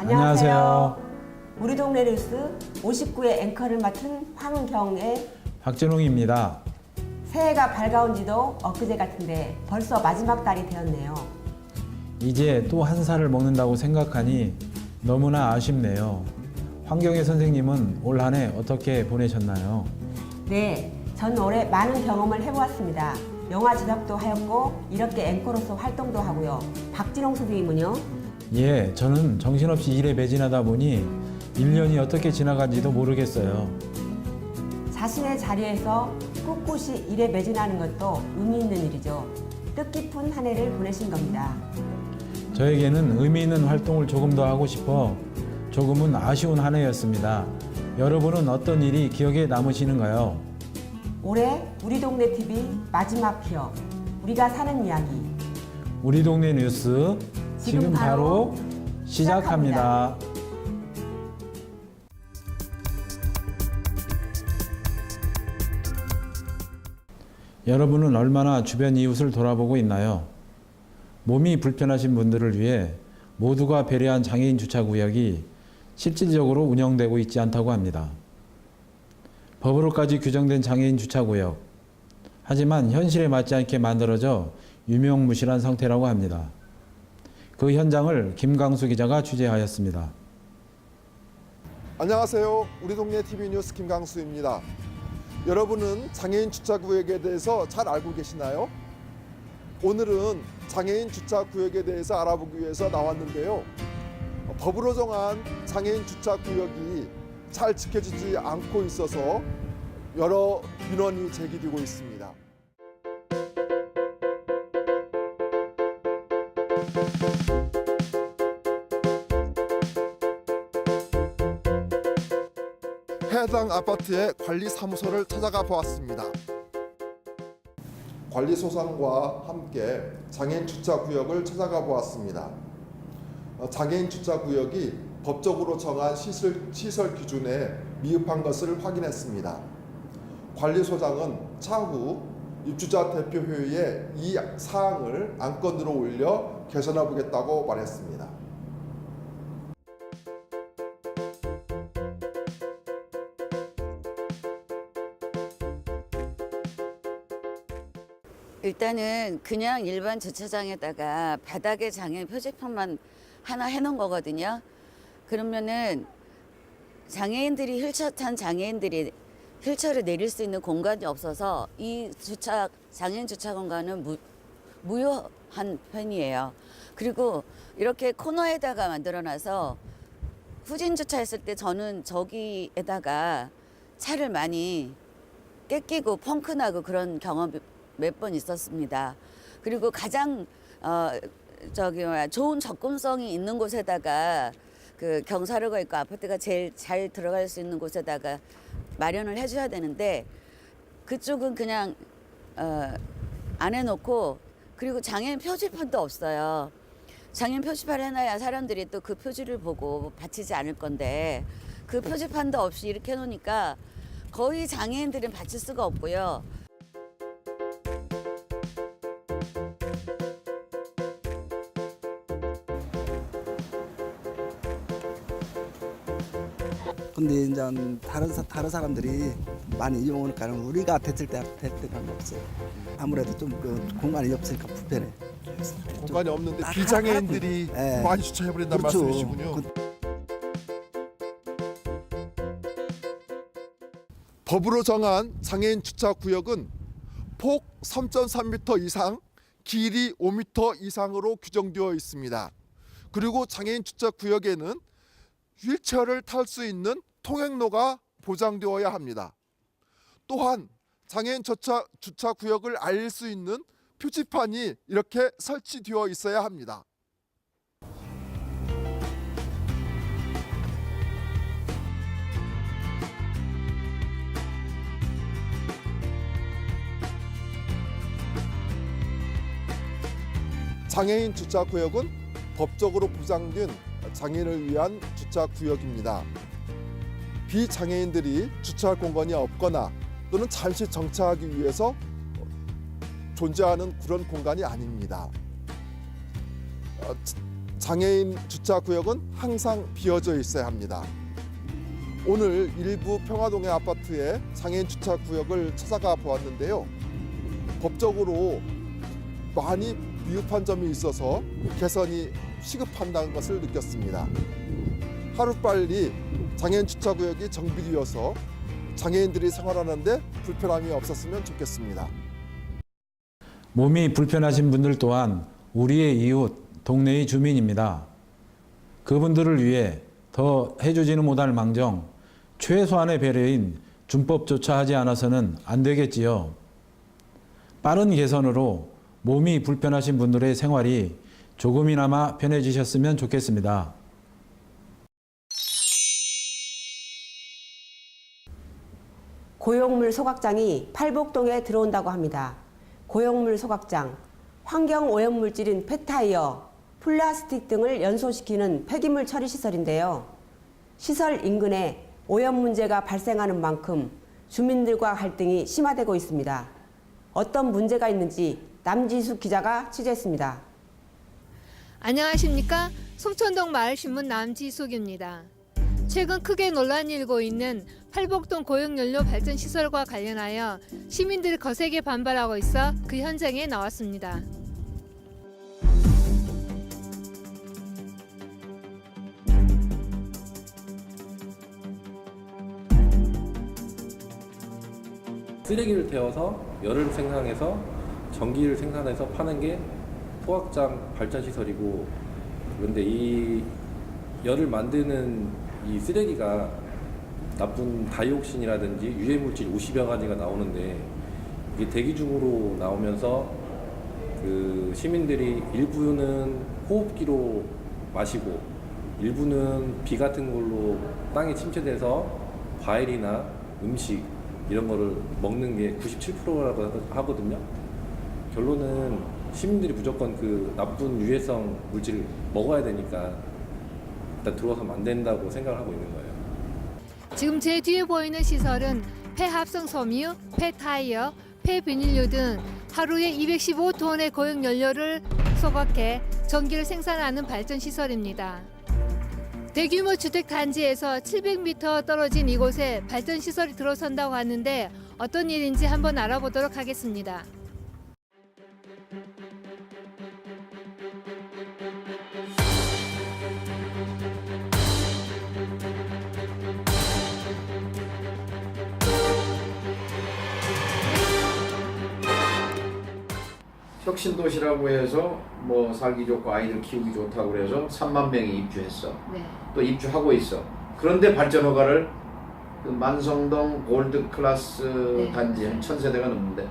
안녕하세요. 우리 동네 뉴스 59회 앵커를 맡은 황경의 박진홍입니다. 새해가 밝아온 지도 엊그제 같은데 벌써 마지막 달이 되었네요. 이제 또 한 살을 먹는다고 생각하니 너무나 아쉽네요. 황경혜 선생님은 올 한 해 어떻게 보내셨나요? 네, 전 올해 많은 경험을 해보았습니다. 영화 제작도 하였고 이렇게 앵커로서 활동도 하고요. 박진홍 선생님은요? 예, 저는 정신없이 일에 매진하다 보니 1년이 어떻게 지나간지도 모르겠어요. 자신의 자리에서 꿋꿋이 일에 매진하는 것도 의미 있는 일이죠. 뜻깊은 한 해를 보내신 겁니다. 저에게는 의미 있는 활동을 조금 더 하고 싶어 조금은 아쉬운 한 해였습니다. 여러분은 어떤 일이 기억에 남으시는가요? 올해 우리 동네 TV 마지막 기억, 우리가 사는 이야기. 우리 동네 뉴스 지금 바로 시작합니다. 여러분은 얼마나 주변 이웃을 돌아보고 있나요? 몸이 불편하신 분들을 위해 모두가 배려한 장애인 주차구역이 실질적으로 운영되고 있지 않다고 합니다. 법으로까지 규정된 장애인 주차구역. 하지만 현실에 맞지 않게 만들어져 유명무실한 상태라고 합니다. 그 현장을 김강수 기자가 취재하였습니다. 안녕하세요. 우리 동네 TV 뉴스 김강수입니다. 여러분은 장애인 주차구역에 대해서 잘 알고 계시나요? 오늘은 장애인 주차구역에 대해서 알아보기 위해서 나왔는데요. 법으로 정한 장애인 주차구역이 잘 지켜지지 않고 있어서 여러 민원이 제기되고 있습니다. 해당 아파트의 관리사무소를 찾아가 보았습니다. 관리소장과 함께 장애인 주차구역을 찾아가 보았습니다. 장애인 주차구역이 법적으로 정한 시설 기준에 미흡한 것을 확인했습니다. 관리소장은 차후 입주자 대표회의에 이 사항을 안건으로 올려 개선해 보겠다고 말했습니다. 일단은 그냥 일반 주차장에다가 바닥에 장애인 표지판만 하나 해놓은 거거든요. 그러면은 장애인들이 휠체어 탄 장애인들이 휠체어를 내릴 수 있는 공간이 없어서 이 장애인 주차 공간은 무효한 편이에요. 그리고 이렇게 코너에다가 만들어놔서 후진 주차했을 때 저는 저기에다가 차를 많이 뺏기고 펑크나고 그런 경험이 몇 번 있었습니다. 그리고 가장 좋은 접근성이 있는 곳에다가 그 경사로가 있고 아파트가 제일 잘 들어갈 수 있는 곳에다가 마련을 해줘야 되는데 그쪽은 그냥 안 해놓고, 그리고 장애인 표지판도 없어요. 장애인 표지판을 해놔야 사람들이 또 그 표지를 보고 받치지 않을 건데 그 표지판도 없이 이렇게 해놓으니까 거의 장애인들은 받칠 수가 없고요. 근데 이제 다른 사람들이 많이 이용하니까 우리가 됐을 때는 없어요. 아무래도 좀 그 공간이 없으니까 불편해. 공간이 없는데 비장애인들이 네. 많이 주차해버린다는 그렇죠. 말씀이시군요. 법으로 정한 장애인 주차구역은 폭 3.3m 이상, 길이 5m 이상으로 규정되어 있습니다. 그리고 장애인 주차구역에는 휠체어를 탈 수 있는 통행로가 보장되어야 합니다. 또한 장애인 주차구역을 알릴 수 있는 표지판이 이렇게 설치되어 있어야 합니다. 장애인 주차구역은 법적으로 보장된 장애인을 위한 주차구역입니다. 비장애인들이 주차할 공간이 없거나 또는 잠시 정차하기 위해서 존재하는 그런 공간이 아닙니다. 장애인 주차 구역은 항상 비어져 있어야 합니다. 오늘 일부 평화동의 아파트에 장애인 주차 구역을 찾아가 보았는데요. 법적으로 많이 미흡한 점이 있어서 개선이 시급한다는 것을 느꼈습니다. 하루빨리 장애인 주차 구역이 정비되어서 장애인들이 생활하는데 불편함이 없었으면 좋겠습니다. 몸이 불편하신 분들 또한 우리의 이웃, 동네의 주민입니다. 그분들을 위해 더 해주지는 못할 망정 최소한의 배려인 준법조차 하지 않아서는 안 되겠지요. 빠른 개선으로 몸이 불편하신 분들의 생활이 조금이나마 편해지셨으면 좋겠습니다. 고용물 소각장이 팔복동에 들어온다고 합니다. 고용물 소각장, 환경 오염물질인 폐타이어, 플라스틱 등을 연소시키는 폐기물 처리 시설인데요. 시설 인근에 오염 문제가 발생하는 만큼 주민들과 갈등이 심화되고 있습니다. 어떤 문제가 있는지 남지숙 기자가 취재했습니다. 안녕하십니까? 송천동 마을신문 남지숙입니다. 최근 크게 논란이 일고 있는 팔복동 고용연료 발전 시설과 관련하여 시민들이 거세게 반발하고 있어 그 현장에 나왔습니다. 쓰레기를 태워서 열을 생산해서 전기를 생산해서 파는 게 소각장 발전 시설이고, 그런데 이 열을 만드는 이 쓰레기가 나쁜 다이옥신이라든지 유해물질 50여 가지가 나오는데, 이게 대기 중으로 나오면서 그 시민들이 일부는 호흡기로 마시고 일부는 비 같은 걸로 땅에 침체돼서 과일이나 음식 이런 거를 먹는 게 97%라고 하거든요. 결론은 시민들이 무조건 그 나쁜 유해성 물질을 먹어야 되니까 일단 들어가서는 안 된다고 생각을 하고 있는 거예요. 지금 제 뒤에 보이는 시설은 폐합성 섬유, 폐타이어, 폐비닐류 등 하루에 215톤의 고용연료를 소각해 전기를 생산하는 발전 시설입니다. 대규모 주택 단지에서 700m 떨어진 이곳에 발전 시설이 들어선다고 하는데 어떤 일인지 한번 알아보도록 하겠습니다. 혁신도시라고 해서 뭐 살기 좋고 아이들 키우기 좋다고 그래서 3만 명이 입주했어. 네. 또 입주하고 있어. 그런데 발전 허가를 그 만성동 골드 클래스 네. 단지 한 1000세대가 넘는데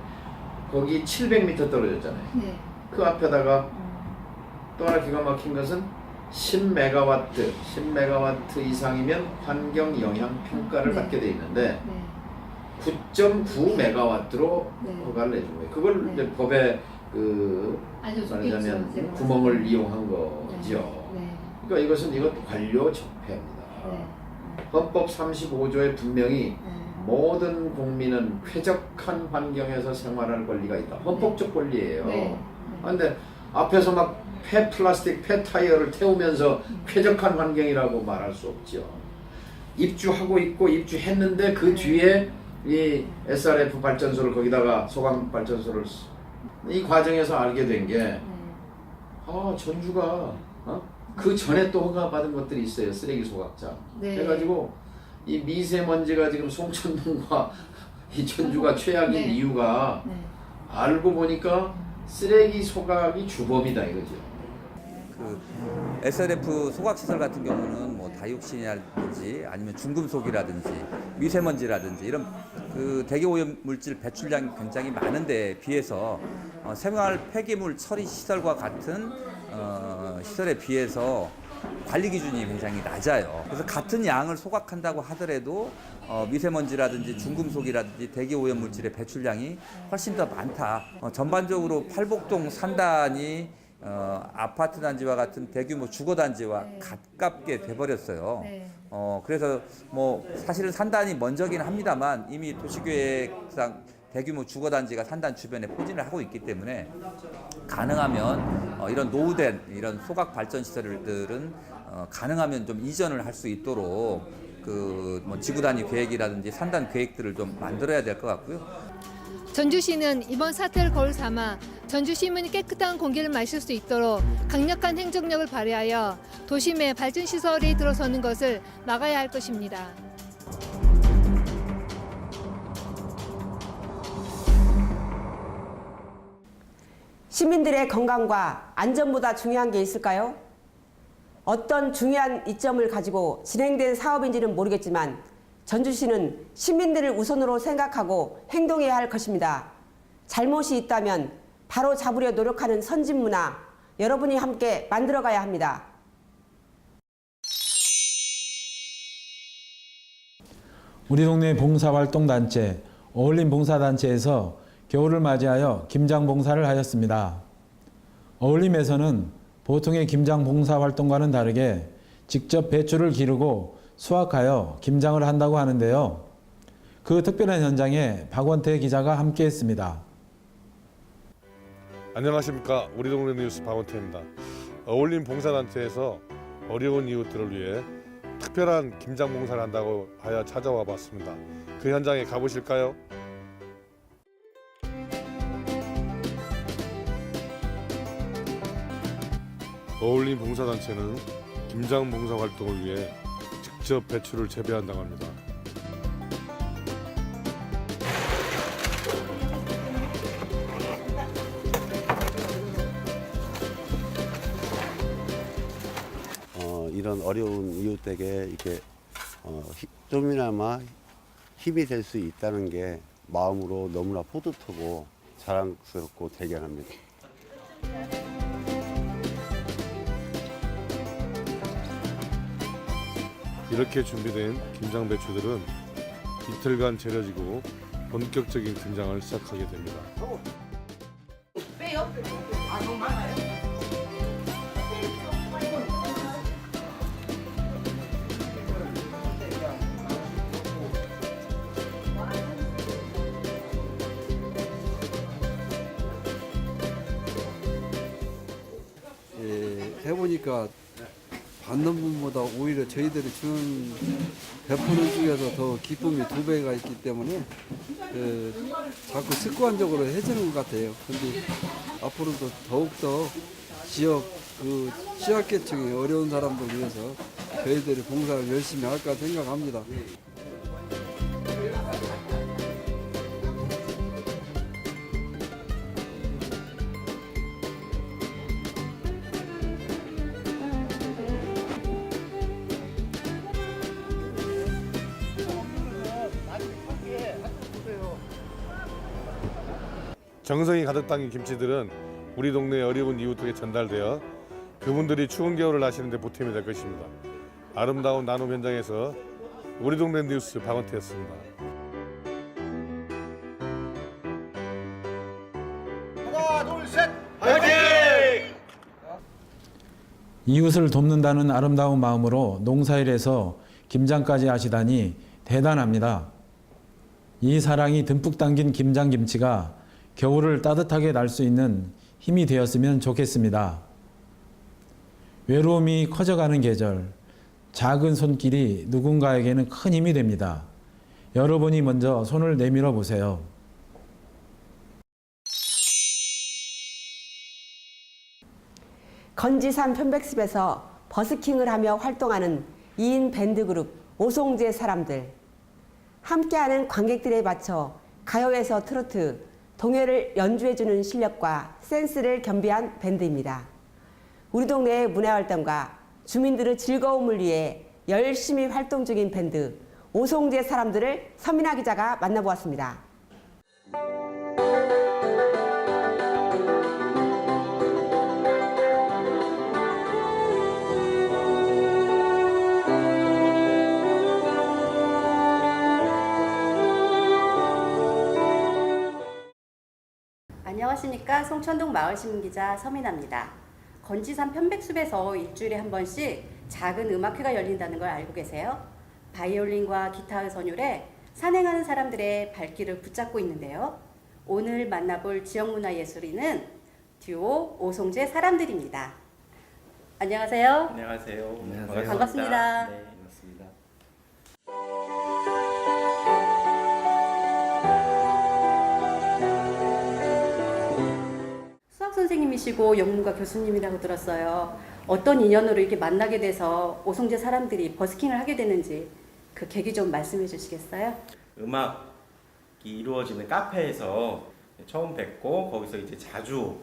거기 700m 떨어졌잖아요. 네. 그 앞에다가 또 하나 기가 막힌 것은 10메가와트 이상이면 환경 영향 평가를 네. 받게 돼 있는데 네. 9.9메가와트로 네. 허가를 내준 거예요. 그걸 네. 이제 법에 그 말하자면 구멍을 이용한 거죠. 네. 그러니까 이것은 이것도 관료 적폐입니다. 네. 헌법 35조에 분명히 네. 모든 국민은 쾌적한 환경에서 생활할 권리가 있다. 헌법적 권리예요. 네. 그런데 앞에서 막 폐플라스틱, 폐타이어를 태우면서 쾌적한 환경이라고 말할 수 없죠. 입주하고 있고 입주했는데 그 뒤에 이 SRF 발전소를 거기다가 소강 발전소를 이 과정에서 알게 된 게 전주가 그 전에 또 허가 받은 것들이 있어요. 쓰레기 소각장. 네. 해가지고 이 미세먼지가 지금 송천동과 이 전주가 최악인 네. 이유가 네. 알고 보니까 쓰레기 소각이 주범이다 이거죠. 그 SRF 소각시설 같은 경우는 뭐 다이옥신이라든지 아니면 중금속이라든지 미세먼지라든지 이런 그 대기오염 물질 배출량이 굉장히 많은데 비해서 생활 폐기물 처리 시설과 같은 시설에 비해서 관리 기준이 굉장히 낮아요. 그래서 같은 양을 소각한다고 하더라도 미세먼지라든지 중금속이라든지 대기오염 물질의 배출량이 훨씬 더 많다. 전반적으로 팔복동 산단이 아파트 단지와 같은 대규모 주거 단지와 네. 가깝게 돼버렸어요. 네. 그래서 뭐 사실은 산단이 먼저긴 합니다만 이미 도시계획상 대규모 주거단지가 산단 주변에 포진을 하고 있기 때문에 가능하면 이런 노후된 이런 소각 발전 시설들은 가능하면 좀 이전을 할 수 있도록 뭐 지구 단위 계획이라든지 산단 계획들을 좀 만들어야 될 것 같고요. 전주시는 이번 사태를 거울 삼아 전주 시민이 깨끗한 공기를 마실 수 있도록 강력한 행정력을 발휘하여 도심에 발전 시설이 들어서는 것을 막아야 할 것입니다. 시민들의 건강과 안전보다 중요한 게 있을까요? 어떤 중요한 이점을 가지고 진행된 사업인지는 모르겠지만 전주시는 시민들을 우선으로 생각하고 행동해야 할 것입니다. 잘못이 있다면 바로 잡으려 노력하는 선진문화, 여러분이 함께 만들어가야 합니다. 우리 동네 봉사활동단체 어울림 봉사단체에서 겨울을 맞이하여 김장 봉사를 하였습니다. 어울림에서는 보통의 김장 봉사 활동과는 다르게 직접 배추를 기르고 수확하여 김장을 한다고 하는데요. 그 특별한 현장에 박원태 기자가 함께했습니다. 안녕하십니까. 우리 동네 뉴스 박원태입니다. 어울림 봉사단체에서 어려운 이웃들을 위해 특별한 김장 봉사를 한다고 하여 찾아와 봤습니다. 그 현장에 가보실까요? 어울림 봉사단체는 김장 봉사 활동을 위해 직접 배추를 재배한다고 합니다. 이런 어려운 이웃에게 이렇게 좀이나마 힘이 될 수 있다는 게 마음으로 너무나 뿌듯하고 자랑스럽고 대견합니다. 이렇게 준비된 김장 배추들은 이틀간 재려지고 본격적인 김장을 시작하게 됩니다. 해보니까 받는 분보다 오히려 저희들이 주는 베푸는 중에서 더 기쁨이 2배가 있기 때문에 자꾸 습관적으로 해주는 것 같아요. 근데 앞으로도 더욱더 지역 취약계층의 어려운 사람들 위해서 저희들이 봉사를 열심히 할까 생각합니다. 정성이 가득 담긴 김치들은 우리 동네 어려운 이웃에게 전달되어 그분들이 추운 겨울을 나시는 데 보탬이 될 것입니다. 아름다운 나눔 현장에서 우리 동네 뉴스 박원태였습니다. 하나, 둘, 셋, 화이팅! 이웃을 돕는다는 아름다운 마음으로 농사일에서 김장까지 하시다니 대단합니다. 이 사랑이 듬뿍 담긴 김장김치가 겨울을 따뜻하게 날 수 있는 힘이 되었으면 좋겠습니다. 외로움이 커져가는 계절, 작은 손길이 누군가에게는 큰 힘이 됩니다. 여러분이 먼저 손을 내밀어 보세요. 건지산 편백숲에서 버스킹을 하며 활동하는 2인 밴드그룹 오송재 사람들. 함께하는 관객들에 맞춰 가요에서 트로트, 동요를 연주해주는 실력과 센스를 겸비한 밴드입니다. 우리 동네의 문화활동과 주민들의 즐거움을 위해 열심히 활동 중인 밴드 오송재 사람들을 서민아 기자가 만나보았습니다. 안녕하십니까. 송천동 마을신문기자 서민아입니다. 건지산 편백숲에서 일주일에 한 번씩 작은 음악회가 열린다는 걸 알고 계세요? 바이올린과 기타의 선율에 산행하는 사람들의 발길을 붙잡고 있는데요. 오늘 만나볼 지역문화예술인은 듀오 오송재 사람들입니다. 안녕하세요. 안녕하세요. 반갑습니다. 네, 반갑습니다. 수학 선생님이시고 영문과 교수님이라고 들었어요. 어떤 인연으로 이렇게 만나게 돼서 오송재 사람들이 버스킹을 하게 되는지 그 계기 좀 말씀해 주시겠어요? 음악이 이루어지는 카페에서 처음 뵙고 거기서 이제 자주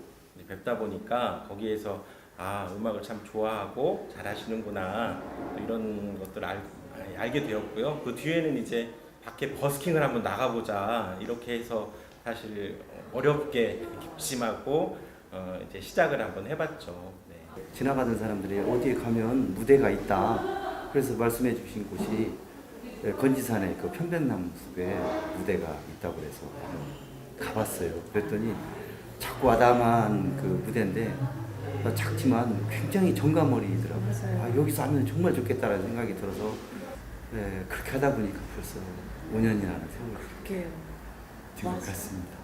뵙다 보니까 거기에서 음악을 참 좋아하고 잘하시는구나 이런 것들을 알게 되었고요. 그 뒤에는 이제 밖에 버스킹을 한번 나가보자 이렇게 해서 사실 어렵게 결심하고 이제 시작을 한번 해봤죠. 네. 지나가던 사람들이 어디에 가면 무대가 있다. 그래서 말씀해 주신 곳이 건지산의 그 편백나무 숲에 무대가 있다고 그래서 가봤어요. 그랬더니 작고 아담한 그 무대인데 작지만 굉장히 정감어리더라고요. 여기서 하면 정말 좋겠다라는 생각이 들어서 그렇게 하다 보니까 벌써 5년이라는 세월이 그렇게요. 지금 갔습니다.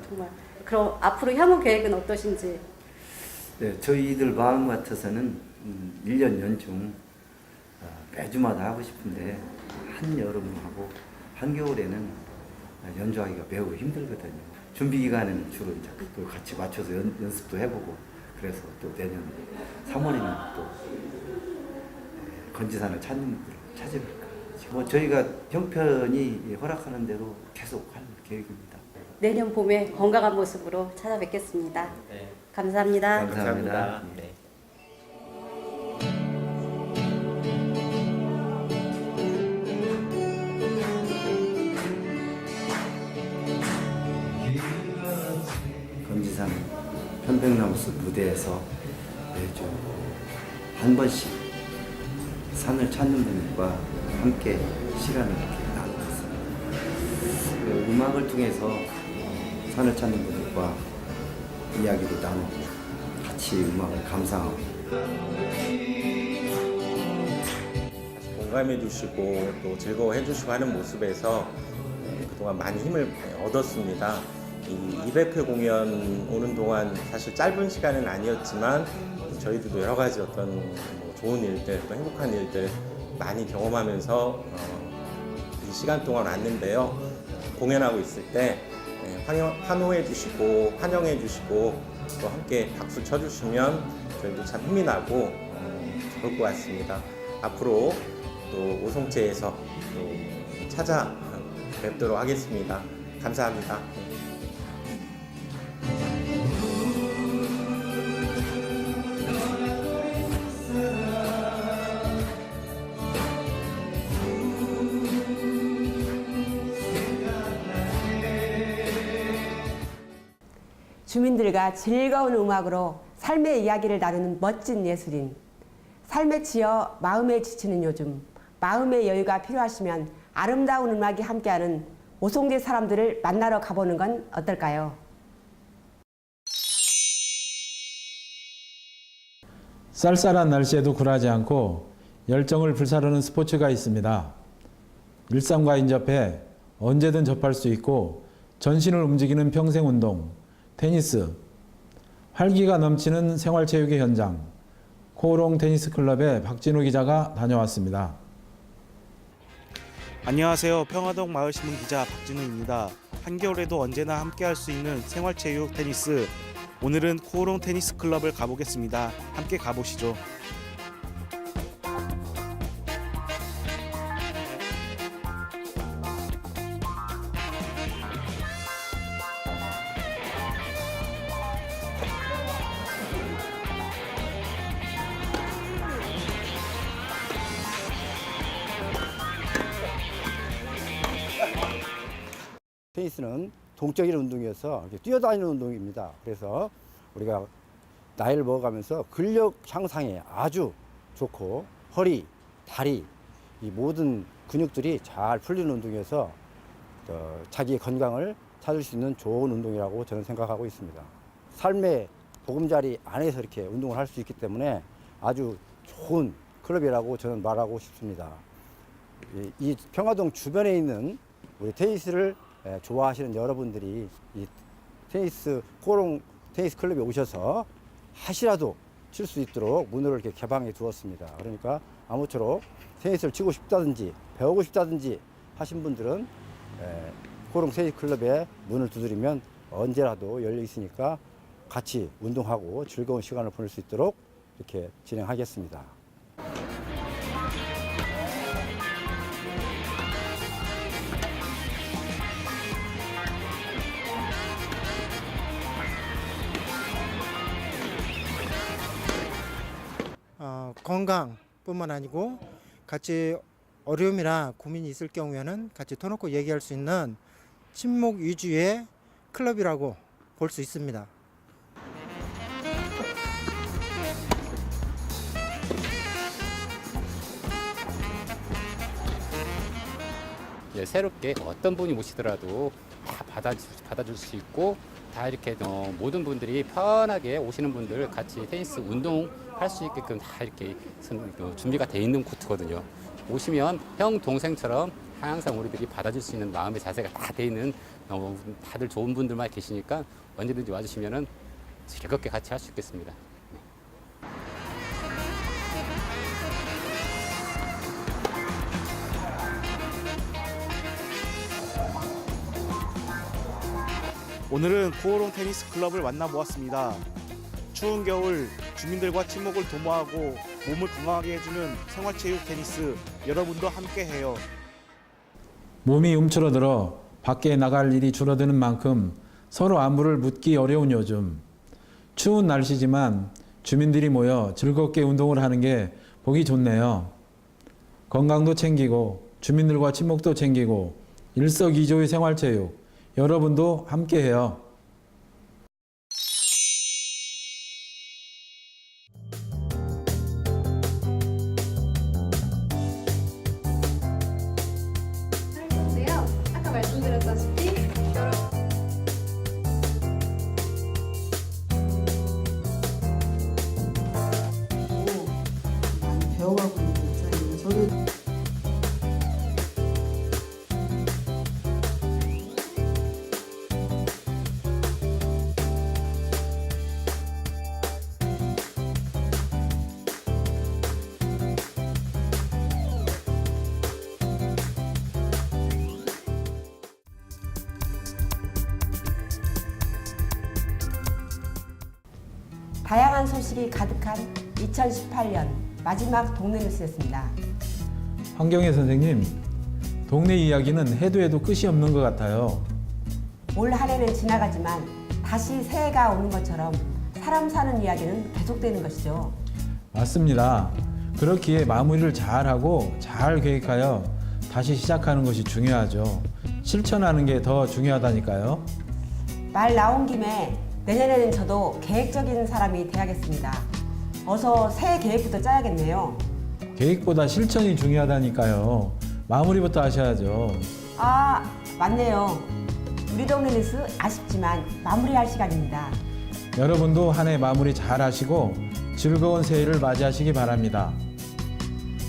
정말. 그럼 앞으로 향후 계획은 어떠신지? 네, 저희들 마음 같아서는 1년 연중 매주마다 하고 싶은데 한여름하고 한겨울에는 연주하기가 매우 힘들거든요. 준비 기간에는 주로 이제 그걸 같이 맞춰서 연습도 해보고 그래서 또 내년 3월에는 또 건지산을 찾는 분을 찾아볼까. 뭐 저희가 형편이 허락하는 대로 계속 할 계획입니다. 내년 봄에 건강한 모습으로 찾아뵙겠습니다. 네. 감사합니다. 감사합니다. 네. 건지산 편백나무숲 무대에서 매주 한 번씩 산을 찾는 분들과 함께 시간을 이렇게 나누고 있습니다. 그 음악을 통해서 산을 찾는 분들과 이야기를 나누고 같이 음악을 감상하고 공감해 주시고 또 즐거워해 주시고 하는 모습에서 그동안 많이 힘을 얻었습니다. 이 200회 공연 오는 동안 사실 짧은 시간은 아니었지만 저희들도 여러 가지 어떤 좋은 일들 또 행복한 일들 많이 경험하면서 이 시간 동안 왔는데요. 공연하고 있을 때 환호해 주시고 환영해 주시고 또 함께 박수 쳐주시면 저희도 참 힘이 나고 좋을 것 같습니다. 앞으로 또 오송채에서 또 찾아뵙도록 하겠습니다. 감사합니다. 주민들과 즐거운 음악으로 삶의 이야기를 나누는 멋진 예술인. 삶에 치여 마음에 지치는 요즘, 마음의 여유가 필요하시면 아름다운 음악이 함께하는 오송재 사람들을 만나러 가보는 건 어떨까요? 쌀쌀한 날씨에도 굴하지 않고 열정을 불사르는 스포츠가 있습니다. 일상과 인접해 언제든 접할 수 있고 전신을 움직이는 평생운동, 테니스, 활기가 넘치는 생활체육의 현장, 코오롱 테니스 클럽의 박진우 기자가 다녀왔습니다. 안녕하세요. 평화동 마을신문 기자 박진우입니다. 한겨울에도 언제나 함께할 수 있는 생활체육 테니스. 오늘은 코오롱 테니스 클럽을 가보겠습니다. 함께 가보시죠. 테니스는 동적인 운동이어서 뛰어다니는 운동입니다. 그래서 우리가 나이를 먹어가면서 근력 향상에 아주 좋고 허리, 다리 이 모든 근육들이 잘 풀리는 운동이어서 자기의 건강을 찾을 수 있는 좋은 운동이라고 저는 생각하고 있습니다. 삶의 보금자리 안에서 이렇게 운동을 할 수 있기 때문에 아주 좋은 클럽이라고 저는 말하고 싶습니다. 이 평화동 주변에 있는 우리 테니스를 좋아하시는 여러분들이 이 테니스 코오롱 테니스 클럽에 오셔서 하시라도 칠 수 있도록 문을 이렇게 개방해 두었습니다. 그러니까 아무쪼록 테니스를 치고 싶다든지 배우고 싶다든지 하신 분들은 코오롱 테니스 클럽에 문을 두드리면 언제라도 열려 있으니까 같이 운동하고 즐거운 시간을 보낼 수 있도록 이렇게 진행하겠습니다. 건강뿐만 아니고 같이 어려움이나 고민이 있을 경우에는 같이 터놓고 얘기할 수 있는 친목 위주의 클럽이라고 볼 수 있습니다. 새롭게 어떤 분이 오시더라도 다 받아줄 수 있고 다 이렇게 모든 분들이 편하게 오시는 분들 같이 테니스 운동할 수 있게끔 다 이렇게 준비가 돼 있는 코트거든요. 오시면 형 동생처럼 항상 우리들이 받아줄 수 있는 마음의 자세가 다 돼 있는 다들 좋은 분들만 계시니까 언제든지 와주시면은 즐겁게 같이 할 수 있겠습니다. 오늘은 코오롱 테니스 클럽을 만나보았습니다. 추운 겨울 주민들과 친목을 도모하고 몸을 건강하게 해주는 생활체육 테니스, 여러분도 함께해요. 몸이 움츠러들어 밖에 나갈 일이 줄어드는 만큼 서로 안부를 묻기 어려운 요즘. 추운 날씨지만 주민들이 모여 즐겁게 운동을 하는 게 보기 좋네요. 건강도 챙기고 주민들과 친목도 챙기고 일석이조의 생활체육, 여러분도 함께해요. 아까 말씀드렸다시피 배워가고 있는 입장이에요. 저는 다양한 소식이 가득한 2018년 마지막 동네 뉴스였습니다. 황경혜 선생님, 동네 이야기는 해도 해도 끝이 없는 것 같아요. 올 한 해는 지나가지만 다시 새해가 오는 것처럼 사람 사는 이야기는 계속되는 것이죠. 맞습니다. 그렇기에 마무리를 잘하고 잘 계획하여 다시 시작하는 것이 중요하죠. 실천하는 게 더 중요하다니까요. 말 나온 김에 내년에는 저도 계획적인 사람이 돼야겠습니다. 어서 새해 계획부터 짜야겠네요. 계획보다 실천이 중요하다니까요. 마무리부터 하셔야죠. 아, 맞네요. 우리 동네 뉴스 아쉽지만 마무리할 시간입니다. 여러분도 한 해 마무리 잘 하시고 즐거운 새해를 맞이하시기 바랍니다.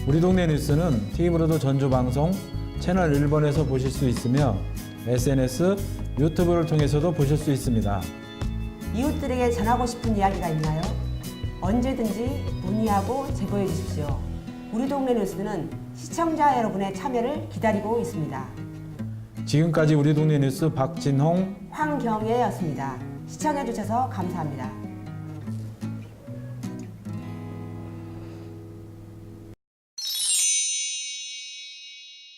우리 동네 뉴스는 TV로도 전주방송, 채널 1번에서 보실 수 있으며 SNS, 유튜브를 통해서도 보실 수 있습니다. 이웃들에게 전하고 싶은 이야기가 있나요? 언제든지 문의하고 제보해 주십시오. 우리 동네 뉴스는 시청자 여러분의 참여를 기다리고 있습니다. 지금까지 우리 동네 뉴스 박진홍, 황경혜였습니다. 시청해 주셔서 감사합니다.